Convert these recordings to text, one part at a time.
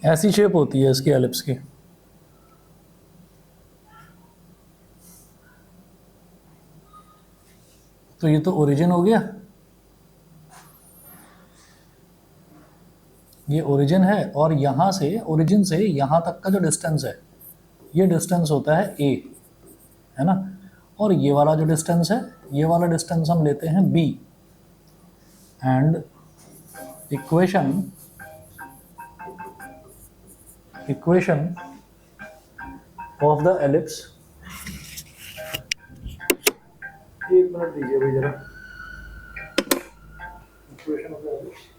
ऐसी शेप होती है इसकी एलिप्स की। तो ये तो ओरिजिन हो गया, ये ओरिजिन है, और यहाँ से ओरिजिन से यहाँ तक का जो डिस्टेंस है ये डिस्टेंस होता है a, है ना। और ये वाला जो डिस्टेंस है, ये वाला डिस्टेंस हम लेते हैं b, and equation of the ellipse, एक मिनट दीजिए भाई जरा, इक्वेशन ऑफ द एलिप्स,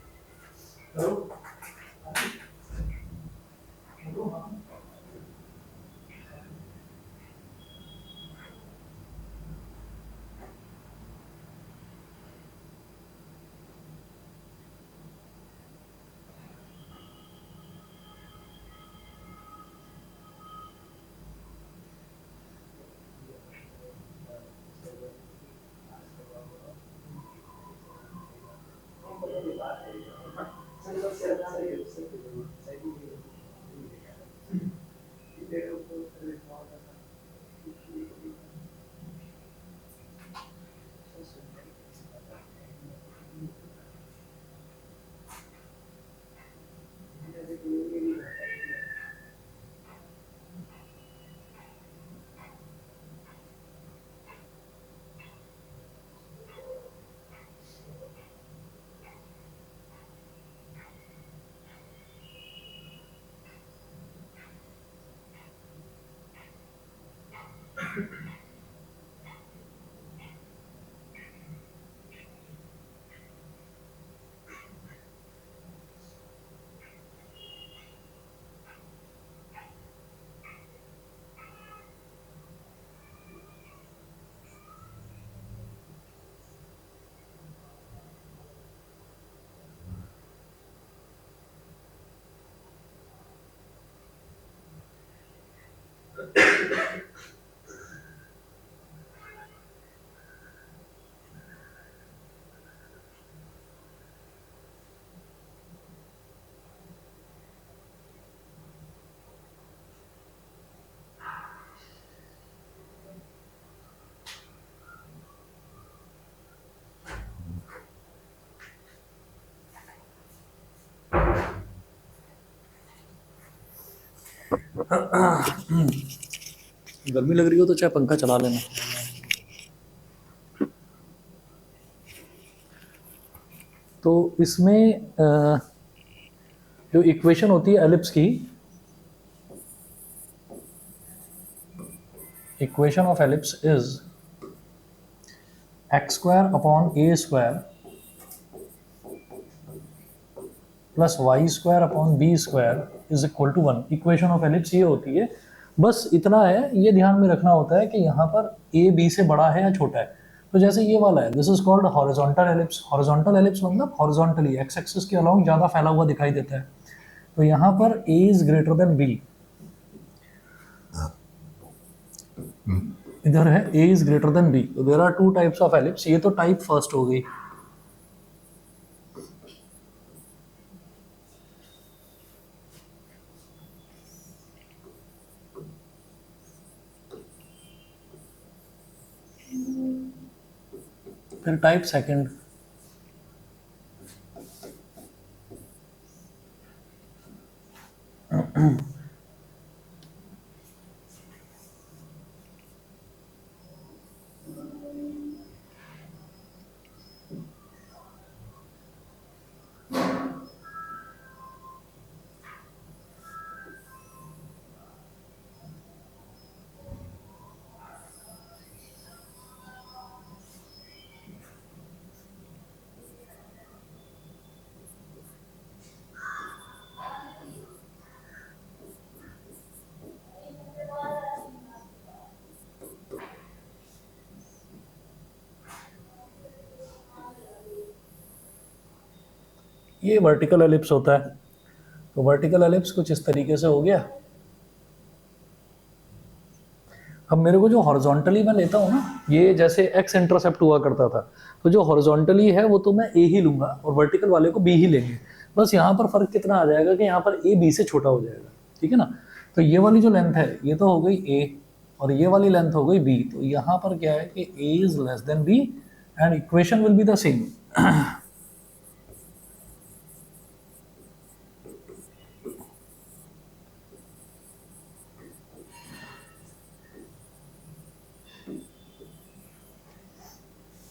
गर्मी लग रही हो तो चाहे पंखा चला लेना। तो इसमें जो इक्वेशन होती है एलिप्स की, equation of ellipse is x square upon A square plus Y square upon B square is equal to 1। Equation of ellipse ये होती है, बस इतना है, ये ध्यान में रखना होता है कि यहाँ पर ए बी से बड़ा है या छोटा है। तो जैसे ये वाला है, this is called horizontal ellipse. Horizontal ellipse मतलब हॉरिजॉन्टली एक्स एक्सिस के अलोंग ज़्यादा फैला हुआ दिखाई देता है। तो यहाँ पर a is greater than b, इधर है a is greater than b। तो there are two types of ellipse, ये तो टाइप फर्स्ट हो गई। फिर टाइप सेकंड, ये वर्टिकल एलिप्स होता है। तो वर्टिकल एलिप्स कुछ इस तरीके से हो गया। अब मेरे को जो हॉरिजॉन्टली मैं लेता हूँ ना, ये जैसे एक्स इंटरसेप्ट हुआ करता था, तो जो हॉरिजॉन्टली है वो तो मैं ए ही लूंगा और वर्टिकल वाले को बी ही लेंगे। बस यहाँ पर फर्क कितना आ जाएगा कि यहाँ पर ए बी से छोटा हो जाएगा, ठीक है ना। तो ये वाली जो लेंथ है ये तो हो गई ए, और ये वाली लेंथ हो गई बी। तो यहाँ पर क्या है कि A is less than B and equation will be the same.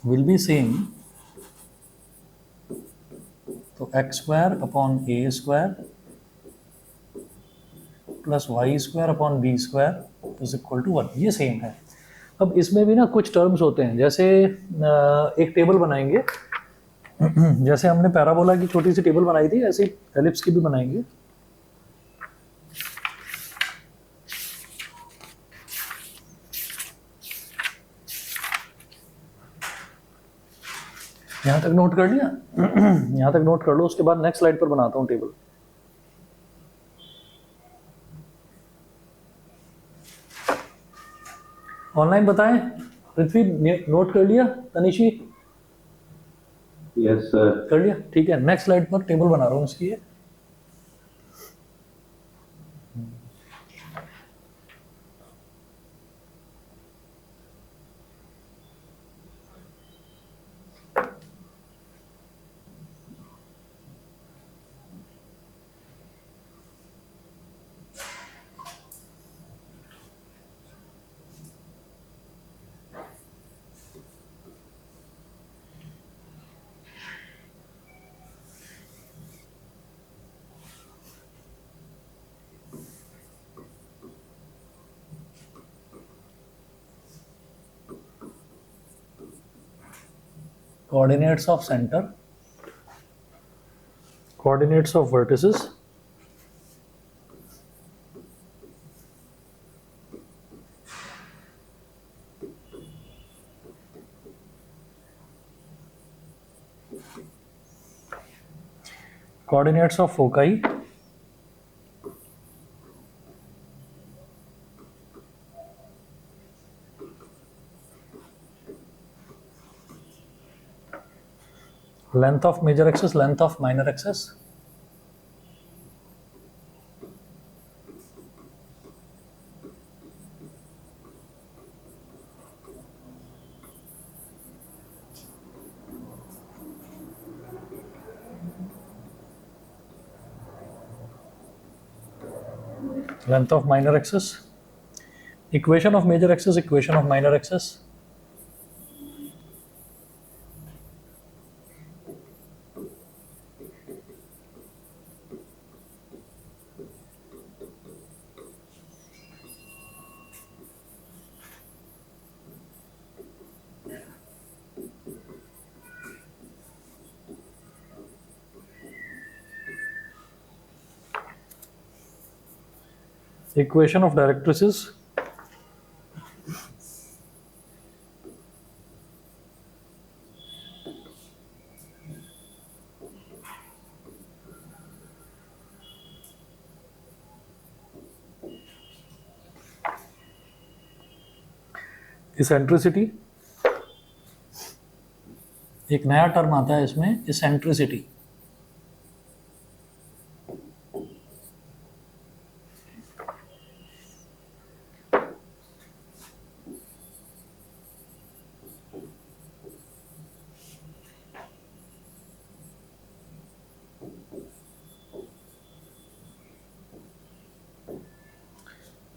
will be same, तो X square upon A square plus Y square upon B square is equal to 1, ये सेम है। अब इसमें भी ना कुछ टर्म्स होते हैं, जैसे एक टेबल बनाएंगे, जैसे हमने पैराबोला की छोटी सी टेबल बनाई थी, ऐसे एलिप्स की भी बनाएंगे। यहाँ तक नोट कर लिया? यहाँ तक नोट कर लो, उसके बाद नेक्स्ट स्लाइड पर बनाता हूँ टेबल। ऑनलाइन बताएं, पृथ्वी नोट कर लिया? तनिशी? Yes sir. कर लिया, ठीक है। नेक्स्ट स्लाइड पर टेबल बना रहा हूँ इसकी। Coordinates of center, coordinates of vertices, coordinates of foci, length of major axis, length of minor axis, length of minor axis, equation of major axis, equation of minor axis, equation of directrices, eccentricity, एक नया term आता है इसमें, eccentricity.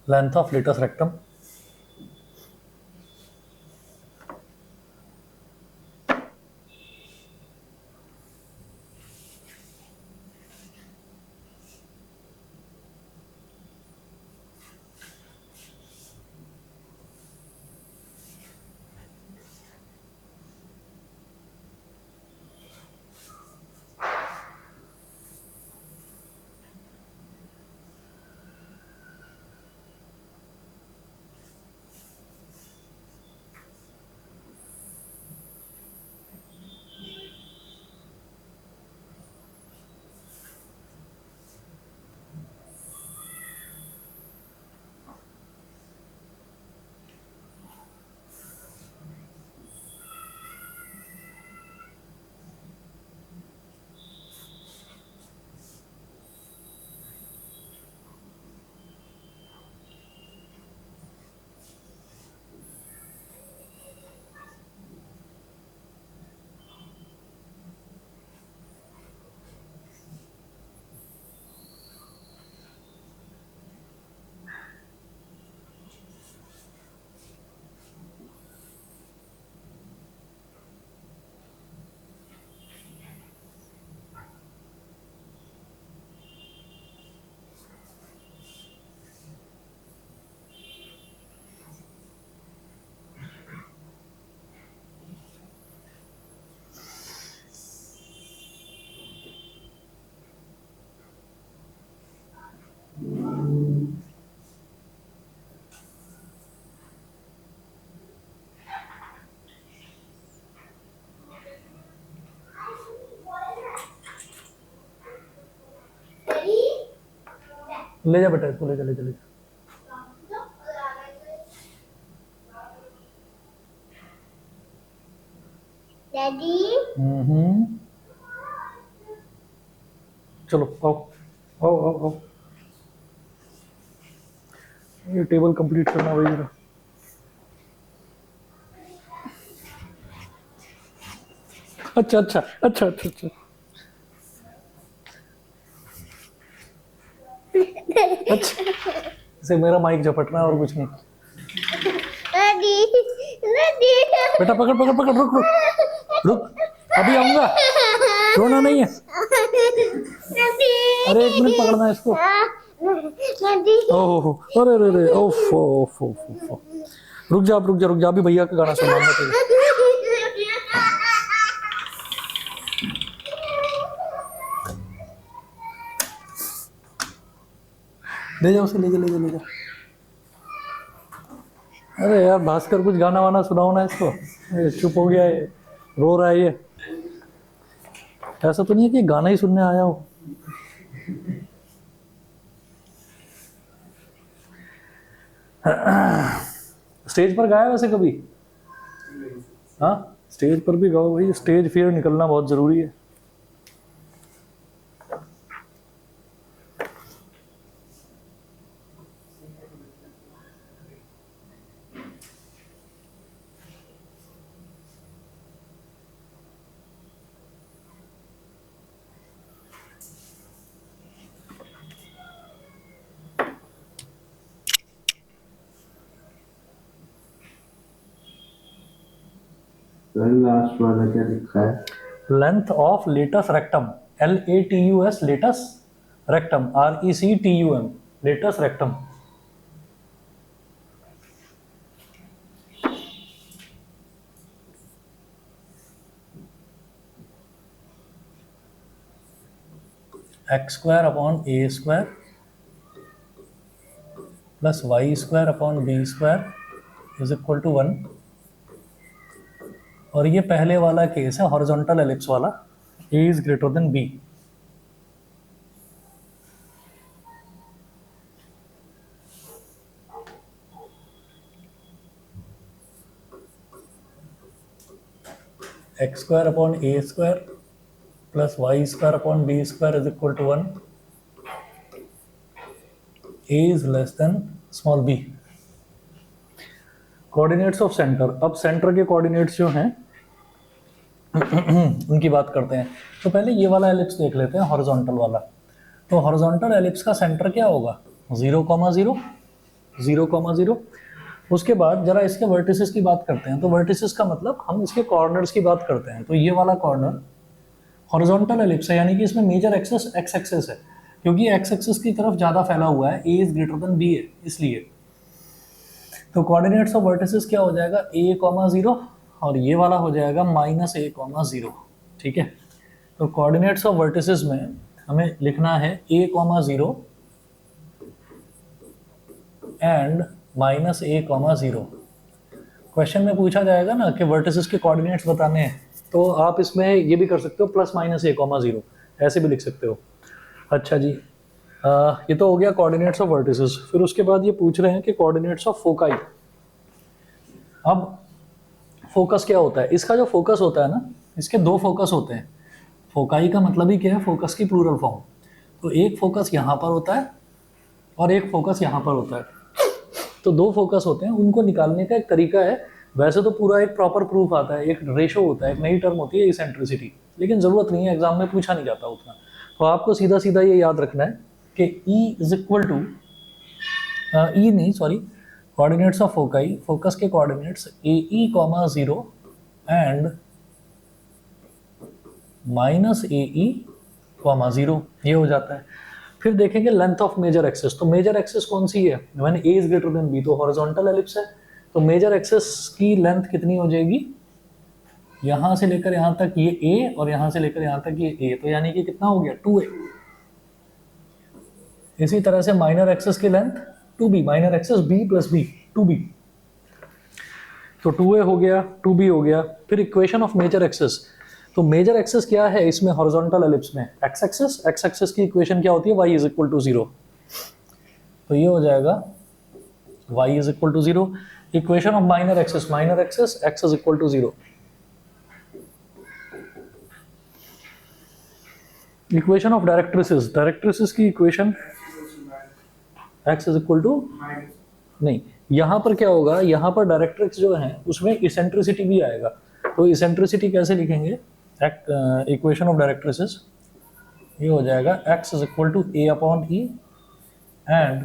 Length of latus rectum, ले जा बेटा इसको, ले जा ले जा ले जा। डैडी चलो आओ आओ आओ आओ, ये टेबल कंप्लीट करना भाई जरा। अच्छा अच्छा अच्छा अच्छा अच्छा अच्छा, इसे मेरा माइक झपटना है और कुछ नहीं। डैडी डैडी बेटा पकड़ पकड़ पकड़, रुक रुक रुक, अभी आऊंगा, रोना नहीं है। अरे 1 मिनट पकड़ना है इसको। डैडी ओहो, अरे अरे अरे, ओफ ओफ ओफ ओफ, रुक जा रुक जा रुक जा, अभी भैया का गाना सुनाऊंगा तुझे। ले जा उसे, ले जा ले जा ले जा। अरे यार भास्कर, कुछ गाना वाना सुनाओ ना इसको, ये चुप हो गया है, रो रहा है ये। ऐसा तो नहीं है कि गाना ही सुनने आया हो। स्टेज पर गाया वैसे कभी? हाँ, स्टेज पर भी गाओ भाई, स्टेज फियर निकलना बहुत जरूरी है। लास्ट वाला क्या लिखा है? Length of latus rectum, LATUS latus rectum, RECTUM latus rectum. x² upon a² plus y² upon b² is equal to 1। और ये पहले वाला केस है हॉरिजॉन्टल एलिप्स वाला, a is greater than b। x² upon a² plus y² upon b² is equal to 1। a is less than small b। Coordinates of centre, अब centre के coordinates जो हैं उनकी बात करते हैं। तो पहले ये वाला एलिप्स देख लेते हैं, हॉरिजॉन्टल वाला। तो हॉरिजॉन्टल एलिप्स का सेंटर क्या होगा? 0,0 0,0। उसके बाद जरा इसके वर्टिसेस की बात करते हैं। तो वर्टिसेस का मतलब हम इसके कॉर्नर्स की बात करते हैं। तो ये वाला कॉर्नर हॉरिजॉन्टल एलिप्स है, यानी कि इसमें मेजर एक्सेस एक्स एक्सेस है, क्योंकि एक्स एक्सेस की तरफ ज़्यादा फैला हुआ है, a is greater than b है इसलिए। तो कोऑर्डिनेट्स ऑफ वर्टिसेस क्या हो जाएगा? a,0 और ये वाला हो जाएगा -a,0। ठीक है, तो कोऑर्डिनेट्स ऑफ वर्टिसेस में हमें लिखना है a,0 एंड -a,0। क्वेश्चन में पूछा जाएगा ना कि वर्टिसेस के कोऑर्डिनेट्स बताने हैं, तो आप इसमें ये भी कर सकते हो +-a,0, ऐसे भी लिख सकते हो। अच्छा जी, ये तो हो गया कोऑर्डिनेट्स ऑफ वर्टिसेस। फिर उसके बाद ये पूछ रहे हैं कि कोऑर्डिनेट्स ऑफ फोकाई। अब फोकस क्या होता है? इसका जो फोकस होता है ना, इसके 2 फोकस होते हैं। फोकाई का मतलब ही क्या है? फोकस की प्लूरल फॉर्म। तो एक फोकस यहाँ पर होता है और एक फोकस यहाँ पर होता है। तो 2 फोकस होते हैं, उनको निकालने का एक तरीका है। वैसे तो पूरा एक प्रॉपर प्रूफ आता है, एक रेशो होता है, एक नई टर्म होती है इसेंट्रिसिटी, लेकिन ज़रूरत नहीं है, एग्जाम में पूछा नहीं जाता उतना। तो आपको सीधा सीधा ये याद रखना है कि E is equal to coordinates of foci, focus के कोऑर्डिनेट्स AE,0 एंड -AE,0, ये हो जाता है। फिर देखेंगे लेंथ ऑफ मेजर एक्सेस। तो मेजर एक्सेस कौन सी है? मैंने a is greater than b, तो हॉरिजॉन्टल एलिप्स है, तो मेजर एक्सेस की लेंथ कितनी हो जाएगी? यहाँ से लेकर यहाँ तक ये a और यहाँ से लेकर यहाँ तक ये a, तो यानी कि कितना हो गया? 2a। इसी तरह से माइनर एक्सेस की length 2b, minor axis b plus b 2b, तो 2a हो गया, 2b हो गया। फिर इक्वेशन ऑफ मेजर एक्सेस। तो मेजर एक्सेस क्या है इसमें हॉरिजॉन्टल एलिप्स में? x एक्सेस की इक्वेशन क्या होती है? y is equal to 0। तो ये हो जाएगा y is equal to 0। Equation of minor axis x is equal to 0। Equation of directrices की equation x is equal to, नहीं, यहां पर क्या होगा, यहां पर डायरेक्ट्रिक्स जो है उसमें इसेंट्रिसिटी भी आएगा। तो इसेंट्रिसिटी कैसे लिखेंगे, इक्वेशन ऑफ डायरेक्ट्रिसिस ये हो जाएगा x is equal to a upon e and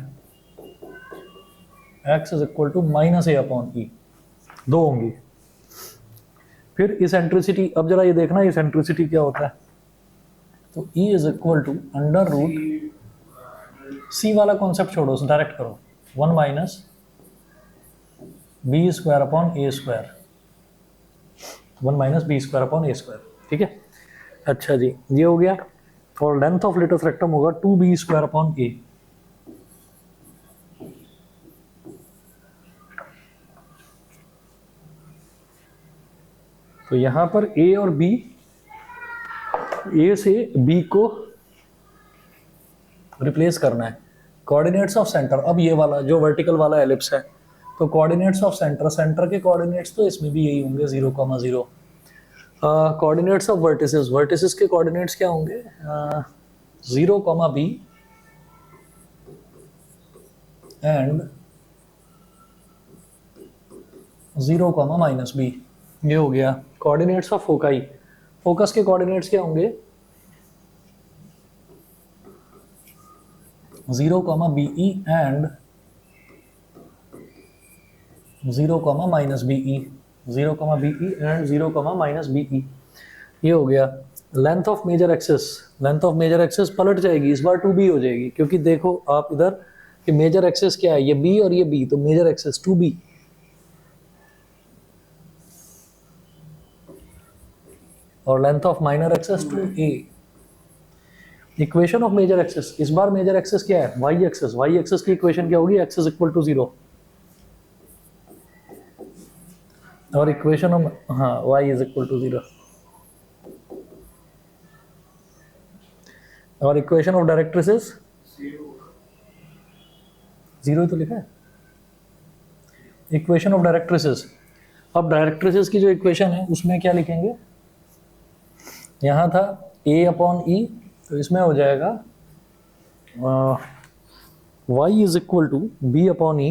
x is equal to minus a upon e, दो होंगी। फिर इसेंट्रिसिटी, अब जरा ये देखना इसेंट्रिसिटी क्या होता है। तो e is equal to under root, c वाला कॉन्सेप्ट छोड़ो, डायरेक्ट करो, 1 माइनस बी स्क्वायर अपॉन ए square, 1 minus B square upon ए स्क्वायर, ठीक है। अच्छा जी, ये हो गया। और लेंथ ऑफ लेटस रेक्टम होगा 2b स्क्वायर अपॉन ए। तो यहां पर a और b, a से b को रिप्लेस करना है। कोऑर्डिनेट्स ऑफ सेंटर, अब ये वाला जो वर्टिकल वाला एलिप्स है, तो कोऑर्डिनेट्स ऑफ सेंटर, सेंटर के कोऑर्डिनेट्स तो इसमें भी यही होंगे 0,0। कोऑर्डिनेट्स ऑफ वर्टिसेस, वर्टिसेस के कोऑर्डिनेट्स क्या होंगे, 0,b एंड 0,-b, ये हो गया। कोऑर्डिनेट्स ऑफ फोकाई, फोकस के कोऑर्डिनेट्स क्या होंगे, 0,be and 0,-be, 0,be and 0,-be, ये हो गया। Length of major axis, length of major axis पलट जाएगी, इस बार 2b हो जाएगी, क्योंकि देखो आप इधर कि मेजर एक्सिस क्या है, ये b और ये b, तो मेजर एक्सिस 2b। और length of minor axis 2a। Equation of major axis, इस बार मेजर एक्सिस क्या है, y एक्सिस, y एक्सिस की इक्वेशन क्या होगी, x इज इक्वल टू 0। और इक्वेशन ऑफ, हाँ, y इज इक्वल टू 0। और इक्वेशन ऑफ डायरेक्ट्रिसिस 0 ही तो लिखा है। इक्वेशन ऑफ डायरेक्ट्रिसिस, अब डायरेक्ट्रिसिस की जो इक्वेशन है उसमें क्या लिखेंगे, यहाँ था a अपॉन e, तो इसमें हो जाएगा y is equal to b upon e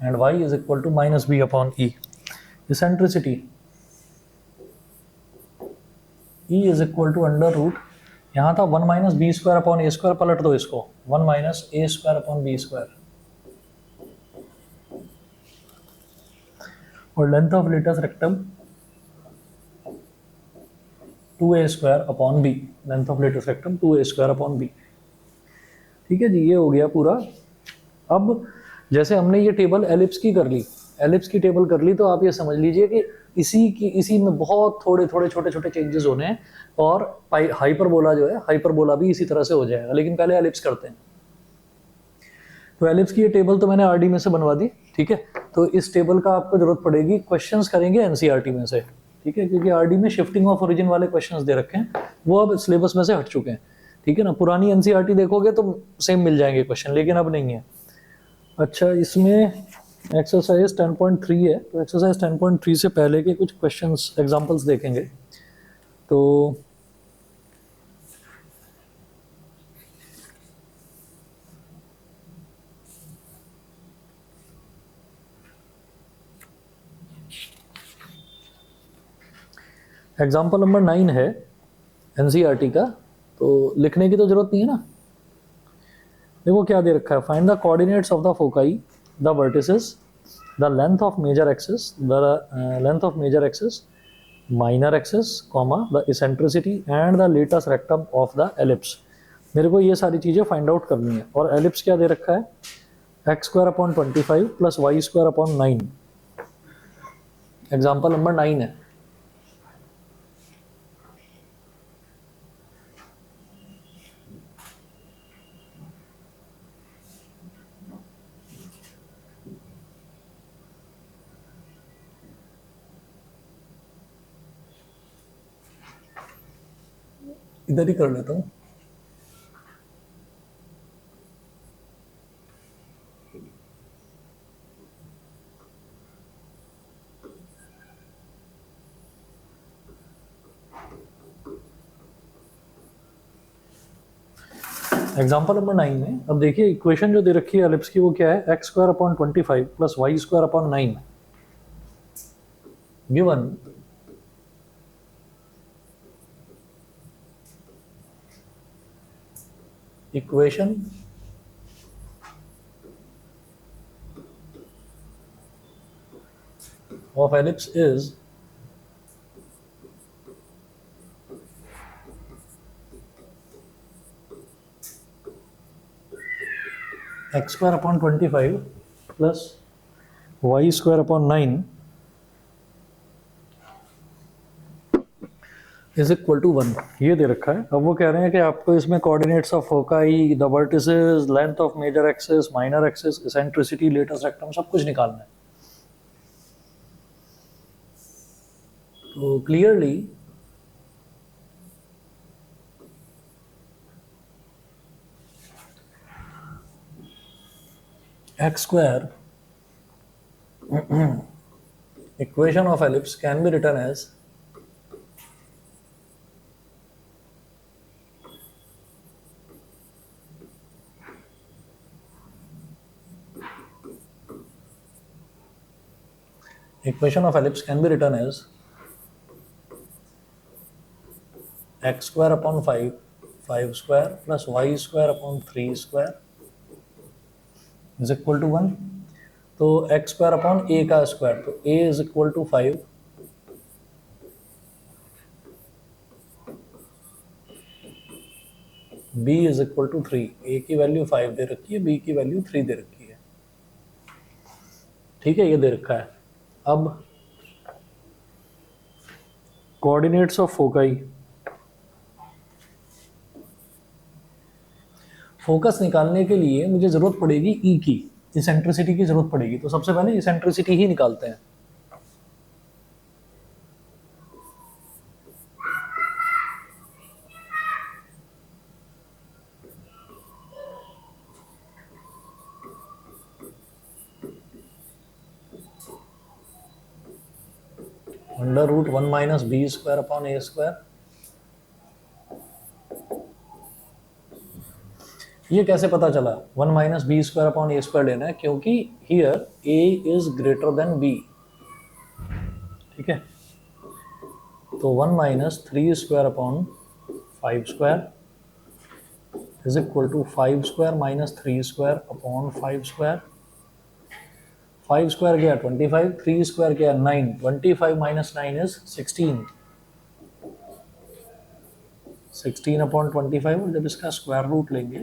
and y is equal to minus b upon e। Eccentricity e is equal to under root, यहाँ था 1 माइनस बी स्क्वायर अपॉन ए स्क्वायर, पलट दो इसको, 1 minus A square upon B square. और length of latus rectum 2a square upon B, length of latus rectum 2a square upon B, ठीक है जी, ये हो गया पूरा। अब जैसे हमने ये टेबल एलिप्स की कर ली, एलिप्स की टेबल कर ली, तो आप ये समझ लीजिए कि इसी में बहुत थोड़े छोटे छोटे चेंजेस होने हैं। और हाइपरबोला जो है, हाइपरबोला भी इसी तरह से हो जाएगा, लेकिन पहले एलिप्स करते हैं। तो एलिप्स की ये टेबल तो मैंने आरडी में से बनवा दी, ठीक है। तो इस टेबल का आपको जरूरत पड़ेगी, क्वेश्चंस करेंगे एनसीईआरटी में से, ठीक है, क्योंकि आरडी में शिफ्टिंग ऑफ ओरिजिन वाले क्वेश्चंस दे रखे हैं, वो अब सिलेबस में से हट चुके हैं, ठीक है ना। पुरानी एनसीईआरटी देखोगे तो सेम मिल जाएंगे क्वेश्चन, लेकिन अब नहीं है। अच्छा, इसमें एक्सरसाइज 10.3 है, तो एक्सरसाइज 10.3 से पहले के कुछ क्वेश्चंस एग्जांपल्स देखेंगे। तो एग्जाम्पल नंबर 9 है एनसीईआरटी का, तो लिखने की तो जरूरत नहीं है ना। देखो क्या दे रखा है, find the coordinates of the foci, the vertices, the length of major axis, the length of major axis, minor axis, comma, the eccentricity and the latus rectum of the ellipse. मेरे को ये सारी चीज़ें फाइंड आउट करनी है। और ellipse क्या दे रखा है, X square upon 25 plus Y square upon 9। Example number 9 है। इधर ही कर लेता हूँ। एग्जाम्पल नंबर 9 में अब देखिए इक्वेशन जो दे रखी है एलिप्स की वो क्या है, X square upon 25 plus Y square upon 9 given equation of ellipse is x square upon 25 plus y square upon 9 is equal to 1। ये दे रखा है। अब वो कह रहे हैं कि आपको इसमें coordinates of foci, the vertices, length of major axis, minor axis, eccentricity, latus rectum सब कुछ निकालना है। तो clearly x square equation of ellipse can be written as x square upon 5 square plus y square upon 3 square is equal to 1। तो x square upon a का square, तो a is equal to 5, b is equal to 3। a की value 5 दे रखी है, b की value 3 दे रखी है। ठीक है, ये दे रखा है। अब कोऑर्डिनेट्स ऑफ फोकाई, फोकस निकालने के लिए मुझे जरूरत पड़ेगी ई की, इसेंट्रिसिटी की जरूरत पड़ेगी। तो सबसे पहले इसेंट्रिसिटी ही निकालते हैं। Under root 1 minus B square upon ए स्क्वायर। ये कैसे पता चला 1 माइनस बी स्क्वायर अपॉन ए स्क्वायर लेना है? क्योंकि here A is greater than B. ठीक है, तो 1 minus 3 square upon 5 square is equal to 5 square minus 3 square upon 5 square. 5 square गया 25, 3 स्क्वायर गया 9, 25 माइनस 9 इज 16, 16 अपॉन 25। और जब इसका स्क्वायर रूट लेंगे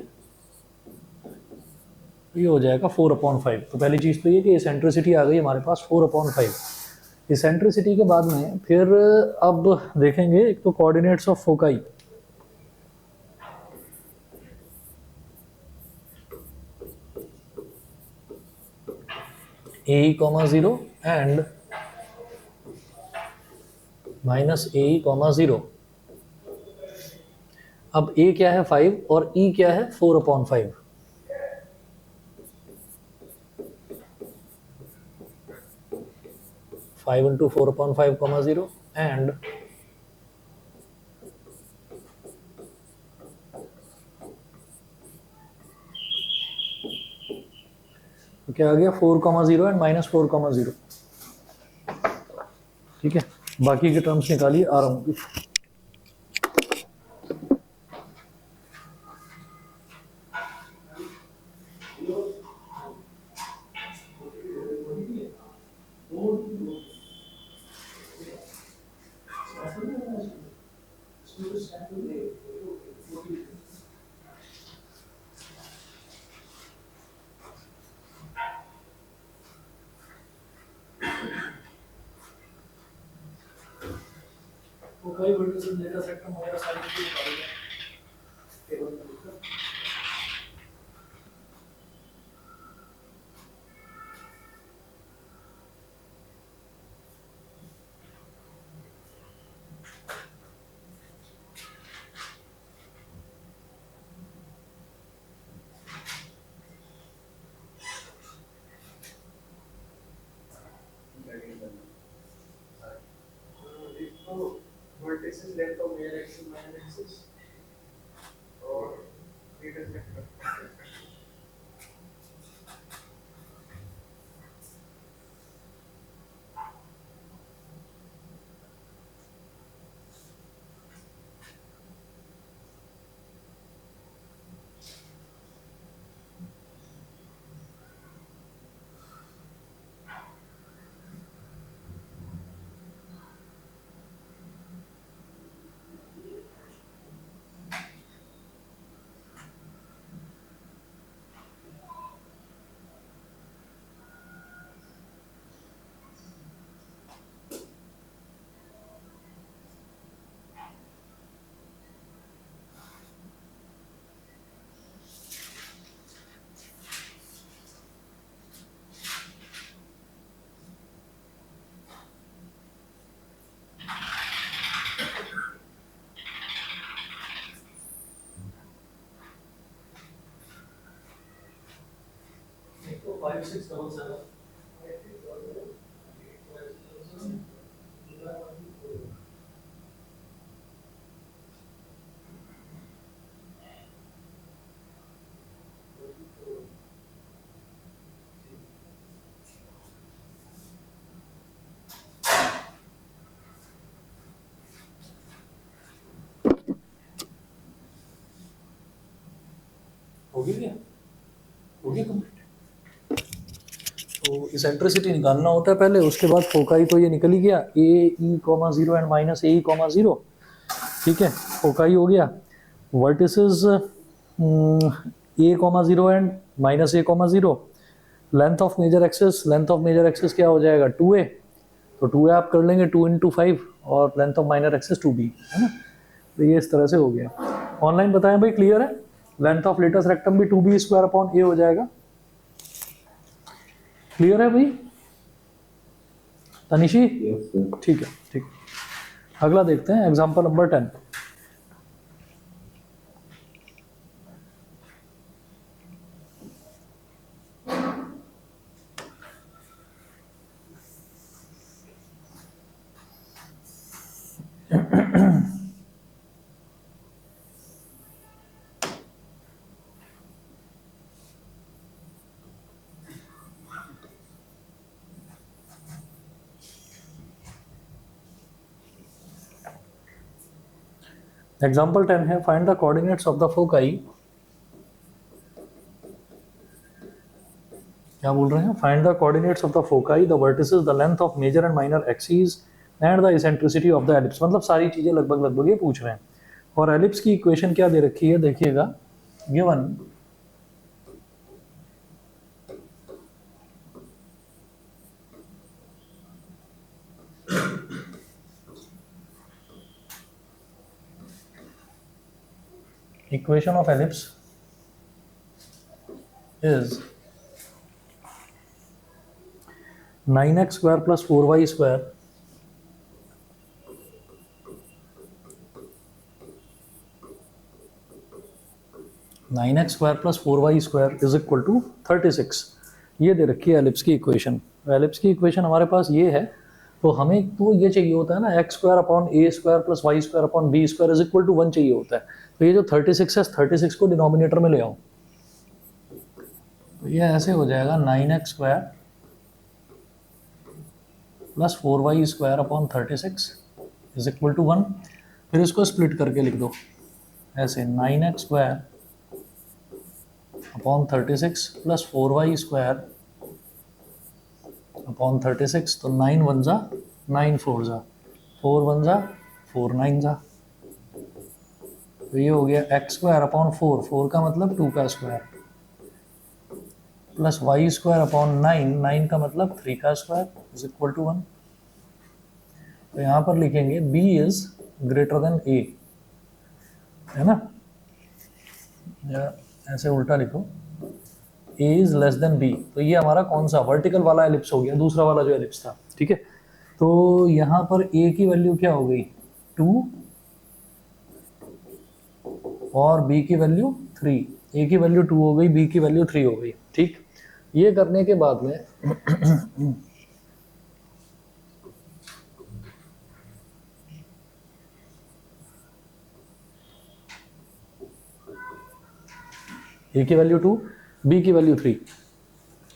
तो ये हो जाएगा 4 अपॉन 5। तो पहली चीज़ तो ये कि इसेंट्रिसिटी आ गई हमारे पास 4 अपॉन 5। इसेंट्रिसिटी के बाद में फिर अब देखेंगे एक तो coordinates of foci. A comma 0 and minus A comma 0। अब ए क्या है 5 और ई क्या है 4 upon 5। Five into 4 upon 5 comma 0 and तो क्या आ गया 4 कॉमा 0 एंड माइनस 4 कॉमा 0। ठीक है, बाकी के टर्म्स निकालिए, आ रहा हूँ। कई वर्टिसेस डेटा सेट में वगैरह सारी चीजें निकालेंगे टेबल में लिखकर। this is length of major axis minor axis और radius vector. तो 5677 हो गया क्या? हो गया कंप्लीट। तो इसेंट्रिसिटी निकालना होता है पहले, उसके बाद फोकाई तो ये निकल ही गया, A E comma zero and minus A E comma zero, ठीक है, फोकाई हो गया। Vertices A comma zero and minus A comma zero. Length of major axis क्या हो जाएगा 2a, तो 2a आप कर लेंगे 2 इंटू 5 और length of minor axis 2b, है ना। तो ये इस तरह से हो गया। ऑनलाइन बताएं भाई, क्लियर है? लेंथ ऑफ लेटस रेक्टम भी 2b स्क्वायर अपॉन a हो जाएगा। क्लियर है भाई तनिशी? Yes, sir. ठीक है, ठीक। अगला देखते हैं एग्जांपल नंबर 10। एग्जाम्पल 10 है, find the coordinates of the foci. क्या बोल रहे हैं? Find the coordinates of the foci, the vertices, the length of major and minor axis and the eccentricity of the ellipse. मतलब सारी चीजें लगभग ये पूछ रहे हैं। और एलिप्स की इक्वेशन क्या दे रखी है देखिएगा, given equation of ellipse is 9x square plus 4y square is equal to 36। ये दे रखी है एलिप्स की इक्वेशन। एलिप्स की इक्वेशन हमारे पास ये है, तो हमें तो ये चाहिए होता है ना, X square upon A square plus Y square upon B square is equal to 1 चाहिए होता है। तो ये जो 36 है, 36 को डिनोमिनेटर में ले आओ, तो ये ऐसे हो जाएगा 9x square plus 4y square upon 36 is equal to 1। फिर इसको स्प्लिट करके लिख दो ऐसे, 9x square upon 36 plus 4y square upon 36, तो 9 1 जा 9 4 जा 4 1 जा 4 9 जा, तो ये हो गया एक्स स्क्वायर अपॉन 4, 4 का मतलब 2 का square, plus Y square upon 9, 9 का मतलब 3 का स्क्वायर इज इक्वल टू 1। तो यहाँ पर लिखेंगे b is greater then a, है ना, या ऐसे उल्टा लिखो, a is less then b। तो ये हमारा कौन सा वर्टिकल वाला एलिप्स हो गया, दूसरा वाला जो एलिप्स था, ठीक है। तो यहाँ पर a की वैल्यू क्या हो गई 2 और b की वैल्यू 3, a की वैल्यू 2 हो गई, b की वैल्यू 3 हो गई, ठीक। ये करने के बाद में ए की वैल्यू 2, बी की वैल्यू 3।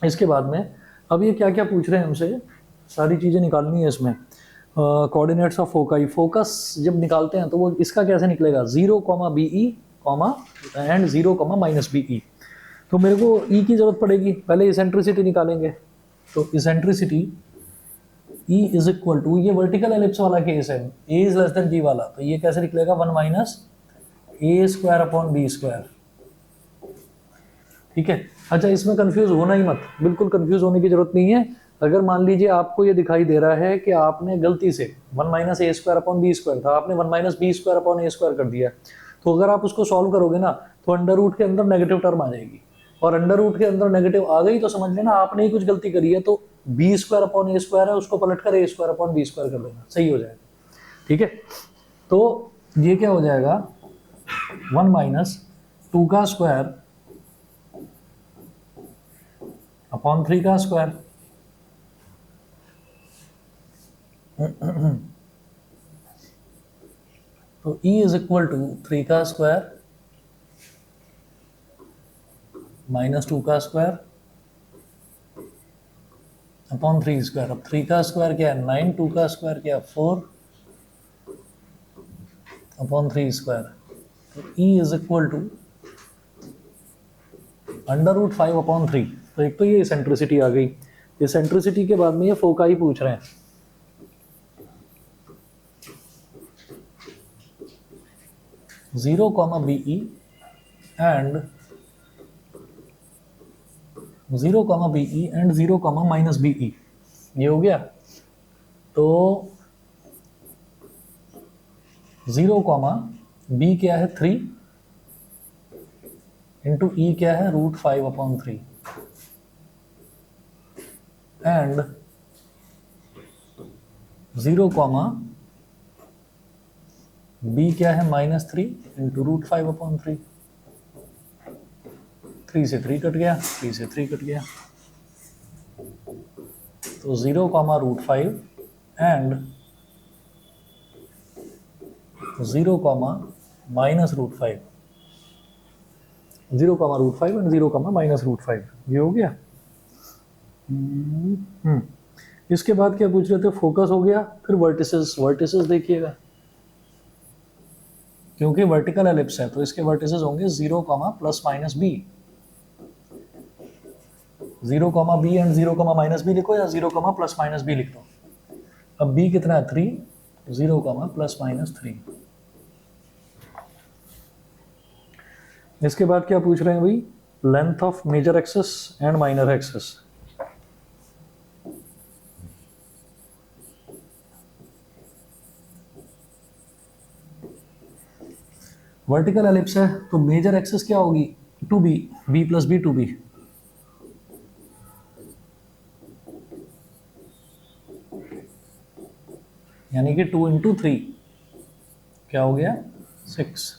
इसके बाद में अब ये क्या क्या पूछ रहे हैं हमसे, सारी चीज़ें निकालनी है इसमें। कोऑर्डिनेट्स ऑफ फोकाई, फोकस जब निकालते हैं तो वो इसका कैसे निकलेगा, 0, B E and 0, minus B E. तो मेरे को ई की ज़रूरत पड़ेगी, पहले इसेंट्रिसिटी निकालेंगे। तो eccentricity E is equal to, ये वर्टिकल एलिप्स वाला केस है, A is less than B वाला, तो ये कैसे निकलेगा, 1 minus A square upon B square. ठीक है। अच्छा, इसमें कंफ्यूज होना ही मत, बिल्कुल कंफ्यूज होने की जरूरत नहीं है। अगर मान लीजिए आपको ये दिखाई दे रहा है कि आपने गलती से 1 minus A square upon B square था, आपने 1 माइनस बी स्क्वायर अपॉन ए स्क्वायर कर दिया, तो अगर आप उसको सॉल्व करोगे ना तो अंडर रूट के अंदर नेगेटिव टर्म आ जाएगी, और अंडर रूट के अंदर नेगेटिव आ गई तो समझ लेना आपने ही कुछ गलती करी है। तो बी स्क्वायर अपॉन ए स्क्वायर है, उसको पलट कर ए स्क्वायर अपॉन बी स्क्वायर कर देना, सही हो जाएगा। ठीक है। तो ये क्या हो जाएगा, 1 माइनस 2 का स्क्वायर अपॉन 3 का स्क्वायर। तो e इज इक्वल टू 3 का स्क्वायर माइनस 2 का स्क्वायर अपॉन 3 स्क्वायर। अब 3 का स्क्वायर क्या है 9, 2 का स्क्वायर क्या है 4 अपॉन 3 स्क्वायर। तो e is equal to under root 5 अपॉन 3। तो एक तो ये इसेंट्रिसिटी आ गई। इसेंट्रिसिटी के बाद में ये फोकाई पूछ रहे हैं। Zero comma B E and 0, B E and 0, minus B E, ये हो गया। तो 0, बी क्या है 3 इंटू ई क्या है √5 अपॉन 3 एंड 0, बी क्या है -3 इंटू √5 अपॉन 3। 3 से 3 कट गया, 3 से 3 कट गया। तो 0, √5 एंड 0, माइनस √5। 0, √5 एंड 0, माइनस √5, ये हो गया। इसके बाद क्या पूछ रहे थे, फोकस हो गया। फिर वर्टिसेस, वर्टिसेस देखिएगा, क्योंकि वर्टिकल एलिप्स है तो इसके वर्टिसेस होंगे 0, plus minus B. 0, B and 0, minus B लिखो, या 0, प्लस माइनस बी लिख दो। अब बी कितना है 3, 0, प्लस माइनस 3। इसके बाद क्या पूछ रहे हैं भाई, length of major axis and minor axis. Vertical ellipse है तो मेजर एक्सिस क्या होगी 2b, b plus B 2b, यानी कि 2 इंटू 3 क्या हो गया 6।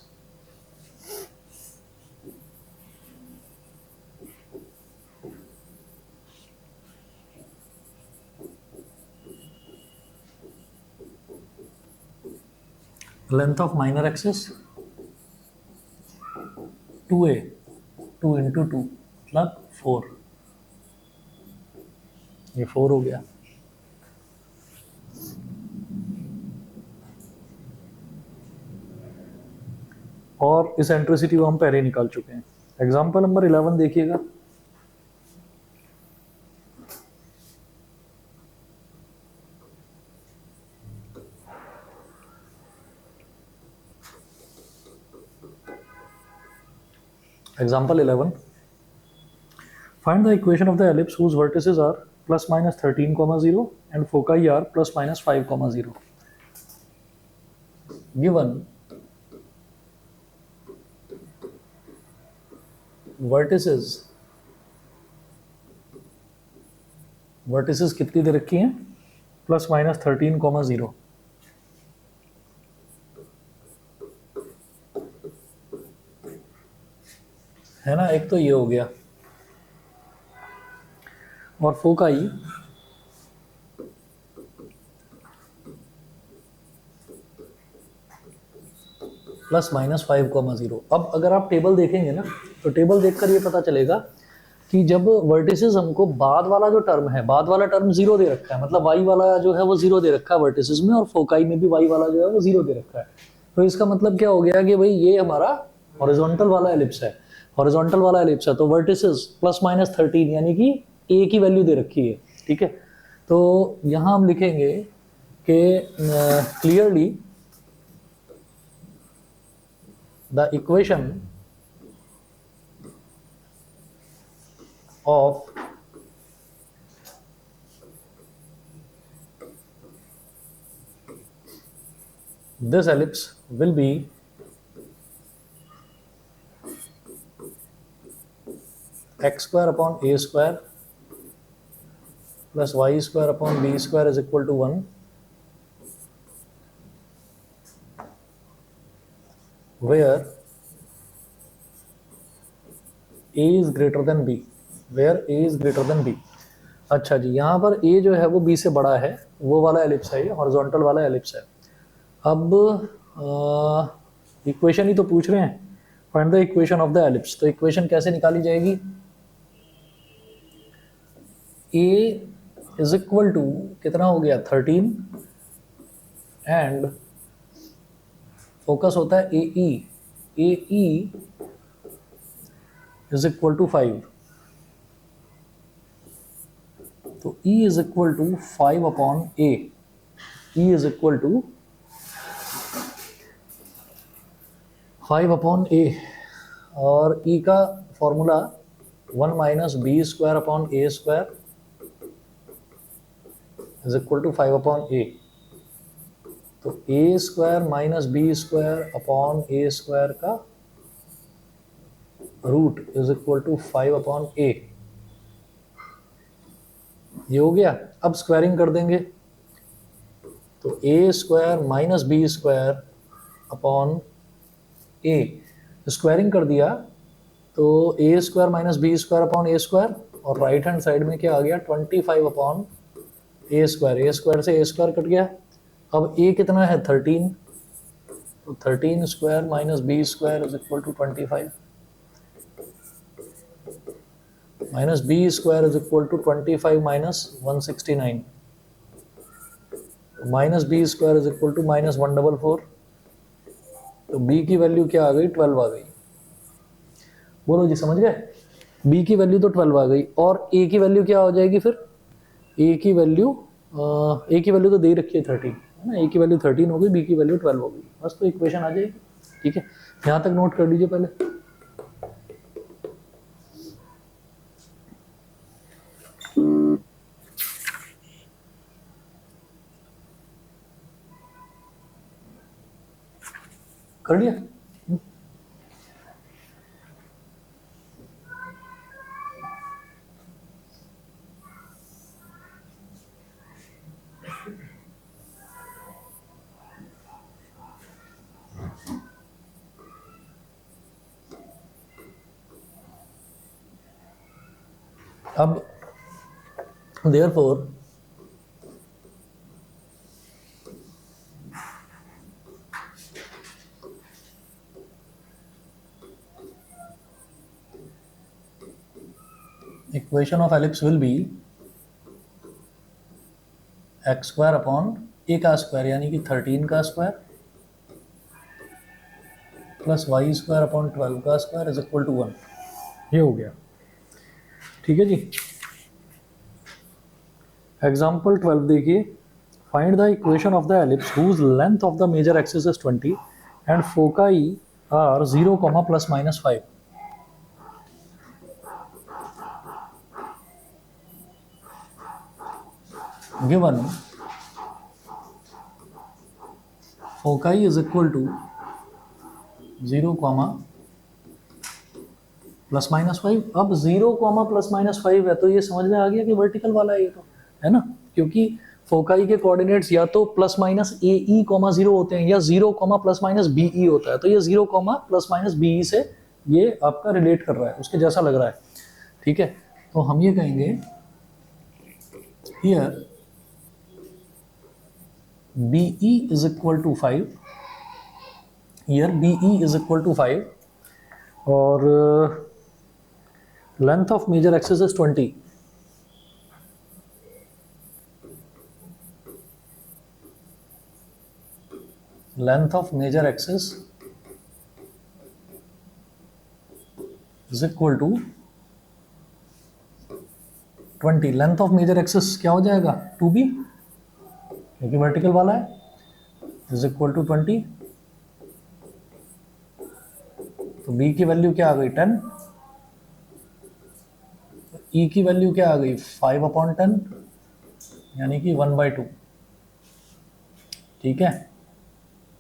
Length of minor axis 2a, 2 into 2 मतलब 4, ये 4 हो गया। और इसेंट्रिसिटी को हम पहले ही निकाल चुके हैं। एग्जाम्पल नंबर 11 देखिएगा। Example 11. Find the equation of the ellipse whose vertices are plus minus 13, 0 and foci are plus minus 5, 0. Given vertices कितनी दे रखी हैं plus minus 13, 0, है ना। एक तो ये हो गया, और फोकाई प्लस माइनस 5,0। अब अगर आप टेबल देखेंगे ना, तो टेबल देखकर ये पता चलेगा कि जब वर्टिसेस हमको बाद वाला जो टर्म है, बाद वाला टर्म जीरो दे रखा है, मतलब वाई वाला जो है वो जीरो दे रखा है वर्टिसेस में, और फोकाई में भी वाई वाला जो है वो जीरो दे रखा है। तो इसका मतलब क्या हो गया कि भाई ये हमारा हॉरिजॉन्टल वाला एलिप्स है, हॉरिजॉन्टल वाला एलिप्स है, तो वर्टिसेस प्लस माइनस 13 यानी कि ए की वैल्यू दे रखी है। ठीक है, तो यहाँ हम लिखेंगे कि clearly the equation of this ellipse will be x square upon a square plus y square upon b square is equal to 1, where a is greater than b, where a is greater than b। अच्छा जी, यहाँ पर a जो है वो b से बड़ा है, वो वाला एलिप्स है, ये हॉरिजॉन्टल वाला एलिप्स है। अब इक्वेशन ही तो पूछ रहे हैं, find the equation of the ellipse. तो इक्वेशन कैसे निकाली जाएगी? a इज इक्वल टू कितना हो गया 13, एंड फोकस होता है A E is equal to 5। तो E is equal to 5 upon A, E is equal to 5 upon A, और E का formula 1 minus B square upon A square is equal to 5 upon A. तो A square minus B square upon A square का root is equal to 5 upon A. ये हो गया। अब squaring कर देंगे, तो A square minus B square upon A, squaring कर दिया तो A square minus B square upon A square, और राइट हैंड साइड में क्या आ गया 25 अपॉन ए स्क्वायर से ए स्क्वायर कट गया। अब ए कितना है 13, तो 13 square minus B square is equal to 25, minus B square is equal to 25 minus 169, minus B square is equal to minus 144। तो b की वैल्यू क्या आ गई 12 आ गई। बोलो जी, समझ गए? b की वैल्यू तो 12 आ गई, और a की वैल्यू क्या हो जाएगी फिर? a की वैल्यू तो दे रखी है 13 है ना, a की वैल्यू 13 हो गई, b की वैल्यू 12 हो गई, बस तो इक्वेशन आ जाएगी। ठीक है, यहाँ तक नोट कर लीजिए पहले। कर लिया? अब therefore equation of ellipse will be x square upon a का स्क्वायर यानी कि 13 का square plus Y square upon 12 का स्क्वायर इज इक्वल टू 1। ये हो गया। ठीक है जी। एग्जाम्पल 12 देखिए, find the equation of the ellipse whose length of the major axis is 20 and foci are 0, plus minus 5। Given foci is equal to 0, plus minus 5। अब 0, plus minus 5 है तो ये समझ में आ गया कि वर्टिकल वाला है ये, तो है ना, क्योंकि फोकाई के कोऑर्डिनेट्स या तो प्लस माइनस ए ई 0 होते हैं या 0, प्लस माइनस बी ई होता है। तो ये 0, प्लस माइनस बी ई से ये आपका रिलेट कर रहा है, उसके जैसा लग रहा है। ठीक है, तो हम ये कहेंगे here B E is equal to 5 here B E is equal to 5 और length of major axis is 20. Length of major axis is equal to 20. Length of major axis क्या हो जाएगा 2b, क्योंकि वर्टिकल वाला है, इज इक्वल टू 20. तो b की value क्या आ गई 10, e की वैल्यू क्या आ गई 5/10, यानी कि 1/2. ठीक है.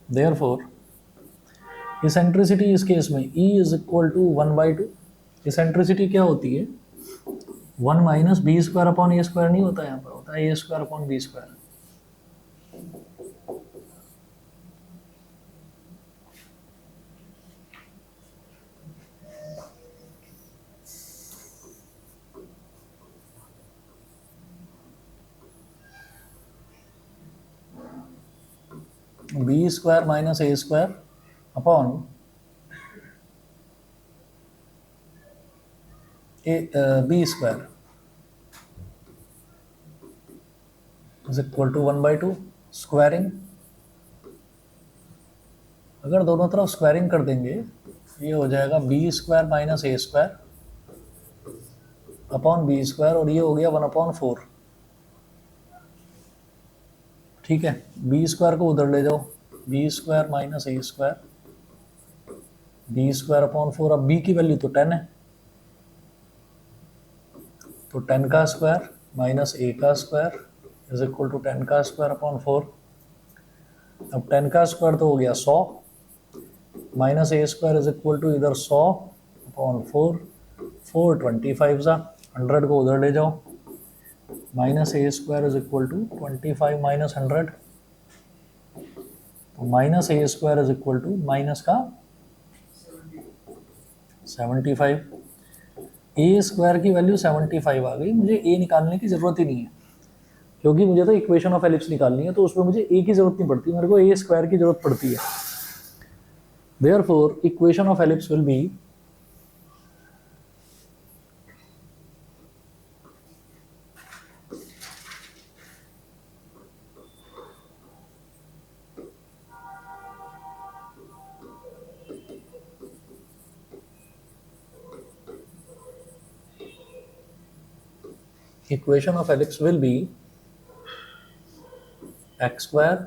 देयरफॉर इसेंट्रिसिटी इस केस में E इज इक्वल टू 1/2. इसेंट्रिसिटी क्या होती है 1 माइनस बी स्क्वायर अपॉन ए स्क्वायर नहीं होता, यहाँ पर होता है A square upon B square. B square minus A square upon B square is equal to 1/2. Squaring, अगर दोनों तरफ स्क्वायरिंग कर देंगे ये हो जाएगा B square minus A square upon B square, और ये हो गया 1/4. ठीक है. बी स्क्वायर को उधर ले जाओ, B square minus A square, B square upon 4. अब बी की वैल्यू तो 10 है, तो 10 का स्क्वायर माइनस ए का स्क्वायर इज इक्वल टू 10 का स्क्वायर अपॉन 4. अब 10 का स्क्वायर तो हो गया 100, minus A square is equal to इधर 100 अपॉन 4, 425 सा 100 को उधर ले जाओ, minus A square is equal to 25 minus 100, तो minus A square is equal to minus का 75. ए स्क्वायर की वैल्यू 75 आ गई. मुझे ए निकालने की ज़रूरत ही नहीं है, क्योंकि मुझे तो इक्वेशन ऑफ एलिप्स निकालनी है, तो उसमें मुझे ए की ज़रूरत नहीं पड़ती, मेरे को ए स्क्वायर की ज़रूरत पड़ती है. Therefore equation of ellipse will be equation of ellipse will be x square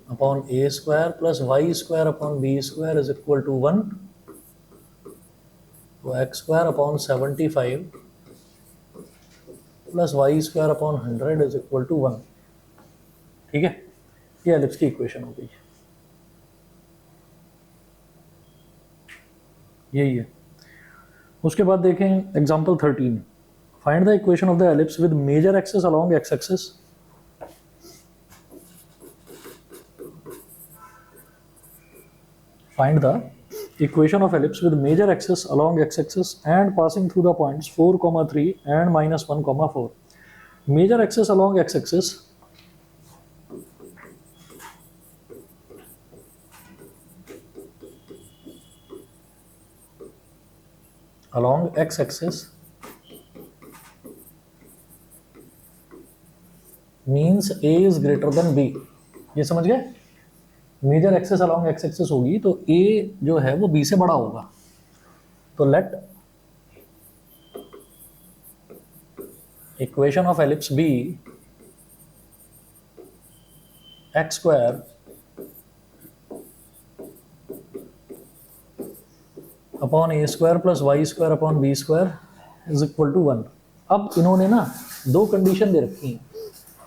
upon a square plus y square upon b square is equal to 1. तो x square upon 75 plus y square upon 100 is equal to 1. ठीक है. ये ellipse की equation हो गई, यही है. उसके बाद देखें example 13. Find the equation of the ellipse with major axis along X axis. Find the equation of ellipse with major axis along X axis and passing through the points 4,3 and -1,4. Major axis along X axis along x axis means a is greater than b. ये समझ गए. Major axis along x axis होगी तो a जो है वो b से बड़ा होगा. तो let equation of ellipse be x square upon A square plus Y square upon B square is equal to 1. अब इन्होंने ना दो कंडीशन दे रखी हैं.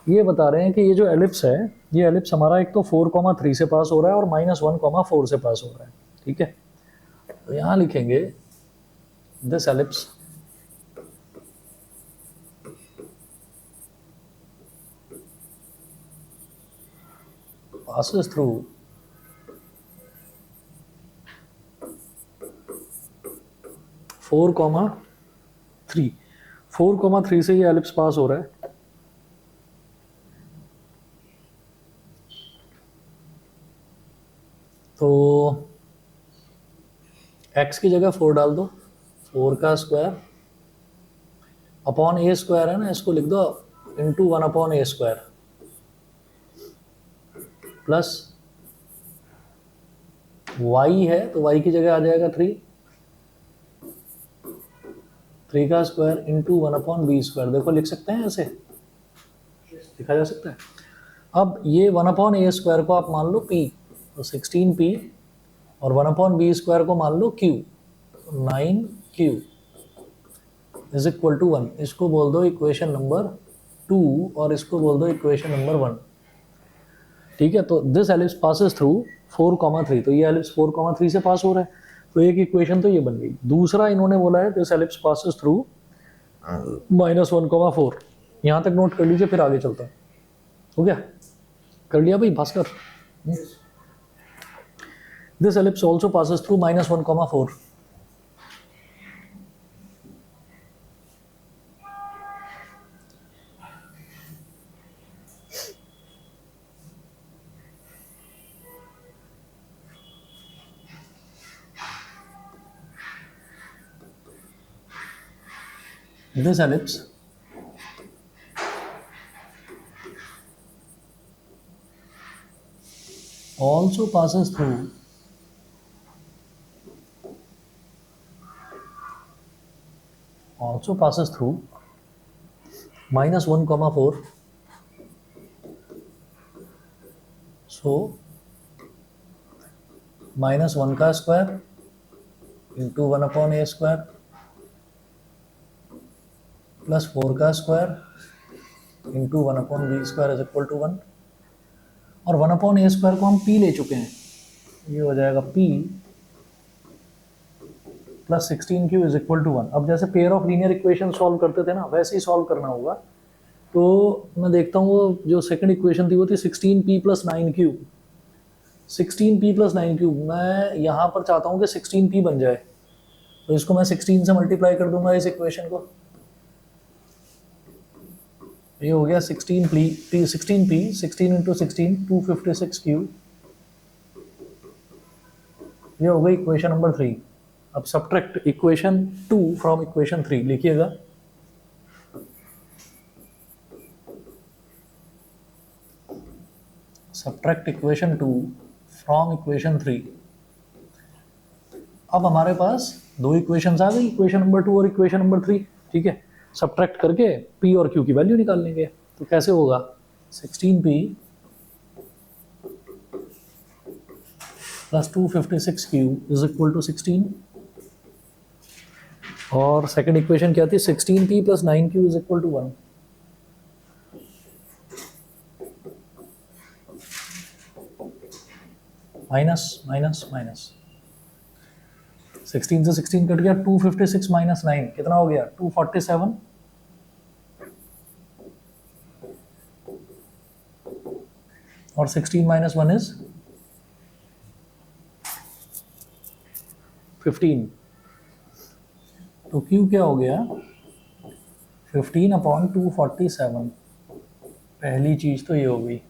ये बता रहे हैं कि ये जो एलिप्स है, ये एलिप्स हमारा एक तो 4,3 से पास हो रहा है और -1,4 से पास हो रहा है. ठीक है. तो यहाँ लिखेंगे दिस एलिप्स passes through 4,3. 4,3 से ये एलिप्स पास हो रहा है. तो x की जगह 4 डाल दो, 4 का स्क्वायर अपॉन ए स्क्वायर है ना, इसको लिख दो इंटू 1 अपॉन ए स्क्वायर प्लस y है तो y की जगह आ जाएगा 3 का square into 1 upon B square. देखो लिख सकते हैं ऐसे, लिखा जा सकता है। अब ये 1 अपॉन ए स्क्वायर को आप मान लो p, तो 16p, और 1 अपॉन बी स्क्वायर को मान लो q, तो 9q इज इक्वल टू 1। इसको बोल दो इक्वेशन नंबर 2 और इसको बोल दो इक्वेशन नंबर 1। ठीक है, तो दिस एलिप्स पासेस थ्रू 4,3, तो ये एलिप्स 4,3 से पास हो रहा है, तो एक इक्वेशन तो ये बन गई। दूसरा इन्होंने बोला है दिस एलिप्स पासेस थ्रू -1,4। यहाँ तक नोट कर लीजिए, फिर आगे चलता है। हो गया, कर लिया भाई Bhaskar? This ellipse also passes through -1,4। This ellipse also passes through -1,4. So -1 का स्क्वायर इंटू 1 अपॉन ए स्क्वायर प्लस 4 का square into 1 upon B square is equal to 1। और 1 अपॉन ए स्क्वायर को हम p ले चुके हैं, ये हो जाएगा p plus 16q is equal to 1। अब जैसे pair of linear equation solve करते थे ना, वैसे ही सॉल्व करना होगा। तो मैं देखता हूँ वो जो सेकंड इक्वेशन थी वो थी 16p plus 9q। 16p plus 9q, मैं यहाँ पर चाहता हूँ कि 16p बन जाए, तो इसको मैं 16 से मल्टीप्लाई कर दूंगा इस इक्वेशन को। ये हो गया 16p 16 इंटू 16 256q। ये हो गई इक्वेशन नंबर 3। अब सब्ट्रैक्ट इक्वेशन 2 फ्रॉम इक्वेशन 3, लिखिएगा। Subtract equation 2 from equation 3। अब हमारे पास दो इक्वेशंस आ गई, इक्वेशन नंबर 2 और इक्वेशन नंबर 3। ठीक है, सब्ट्रैक्ट करके p और q की वैल्यू निकाल लेंगे। तो कैसे होगा? 16p plus 256q is equal to 16। और सेकंड इक्वेशन क्या थी? 16p plus 9q is equal to 1। Minus minus minus 16 से 16 कट गया, 256 माइनस 9 कितना हो गया? 247। और 16 माइनस 1 इज 15। तो Q क्या हो गया? 15 अपॉन 247। पहली चीज तो ये हो गई।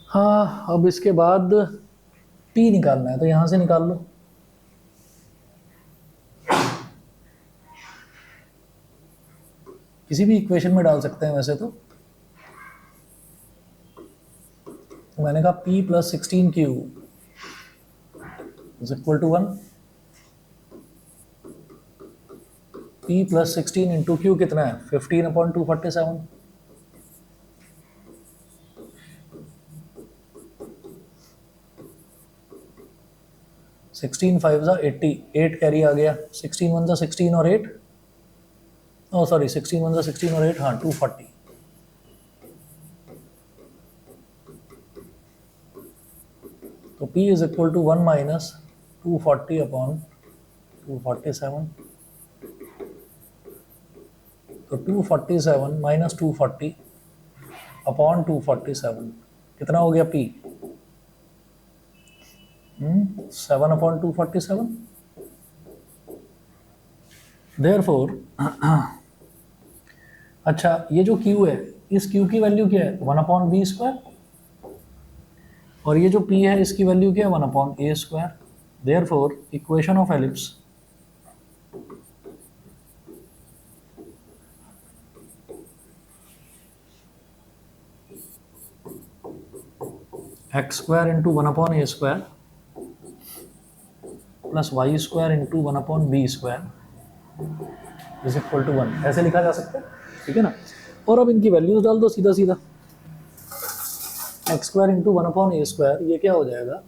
हाँ, अब इसके बाद P निकालना है, तो यहां से निकाल लो। किसी भी इक्वेशन में डाल सकते हैं वैसे तो। मैंने कहा P plus 16Q is equal to 1। P plus 16 into Q कितना है? 15 अपॉन 247। सिक्सटीन 5 जा 80, 8 कैरी आ गया। 16 1 जा 16 और 8, ओ सॉरी 16 1 जा 16 और 8, हाँ 240। तो P is equal to 1 minus 240 upon 247। तो 247 माइनस 240 अपॉन 247 कितना हो गया P? 7 अपॉन 247। देयरफॉर अच्छा, ये जो Q है, इस Q की वैल्यू क्या है? 1 अपॉन बी स्क्वायर। और ये जो p है इसकी वैल्यू क्या है 1/a²। Therefore equation of ellipse x² into 1/a² plus y² into 1/b² is equal to 1, ऐसे लिखा जा सकता है, ठीक है ना। और अब इनकी वैल्यूज डाल दो सीधा सीधा। x² इंटू 1/a² ये क्या हो जाएगा,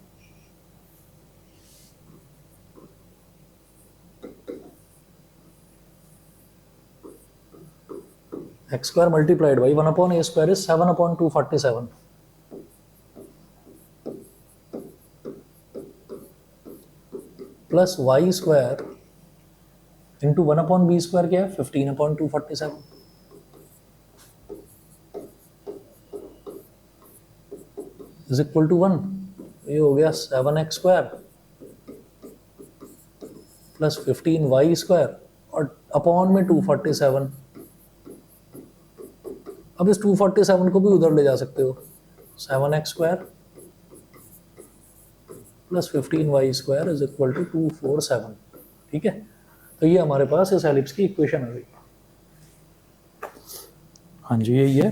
x² multiplied by 1/a² is 7/247 plus y² into 1/b² क्या है 15/247 इज इक्वल टू 1। ये हो गया 7x² प्लस 15y² और अपॉन में 247। अब इस 247 को भी उधर ले जा सकते हो, 7x² plus 15y² is equal to 247, ठीक है। तो ये हमारे पास इस एलिप्स की इक्वेशन आ गई। हाँ जी यही है।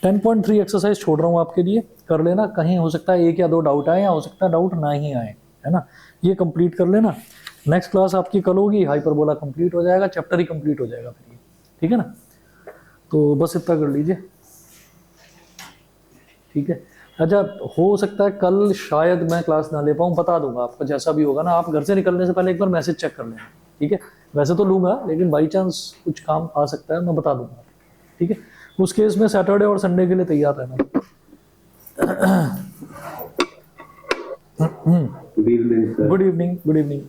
10.3 एक्सरसाइज छोड़ रहा हूँ आपके लिए, कर लेना। कहीं हो सकता है 1 या 2 डाउट आए, या हो सकता है डाउट ना ही आए, है ना। ये कंप्लीट कर लेना। नेक्स्ट क्लास आपकी कल होगी, हाइपरबोला कंप्लीट हो जाएगा, चैप्टर ही कंप्लीट हो जाएगा फिर ये, ठीक है ना। तो बस इतना कर लीजिए, ठीक है। अच्छा हो सकता है कल शायद मैं क्लास ना ले पाऊँ, बता दूंगा आपको, जैसा भी होगा ना। आप घर से निकलने से पहले एक बार मैसेज चेक कर लेना, ठीक है। वैसे तो लूँगा, लेकिन बाई चांस कुछ काम आ सकता है, मैं बता दूंगा, ठीक है। उस केस में सैटरडे और संडे के लिए तैयार रहना। Good evening sir. Good evening, good evening.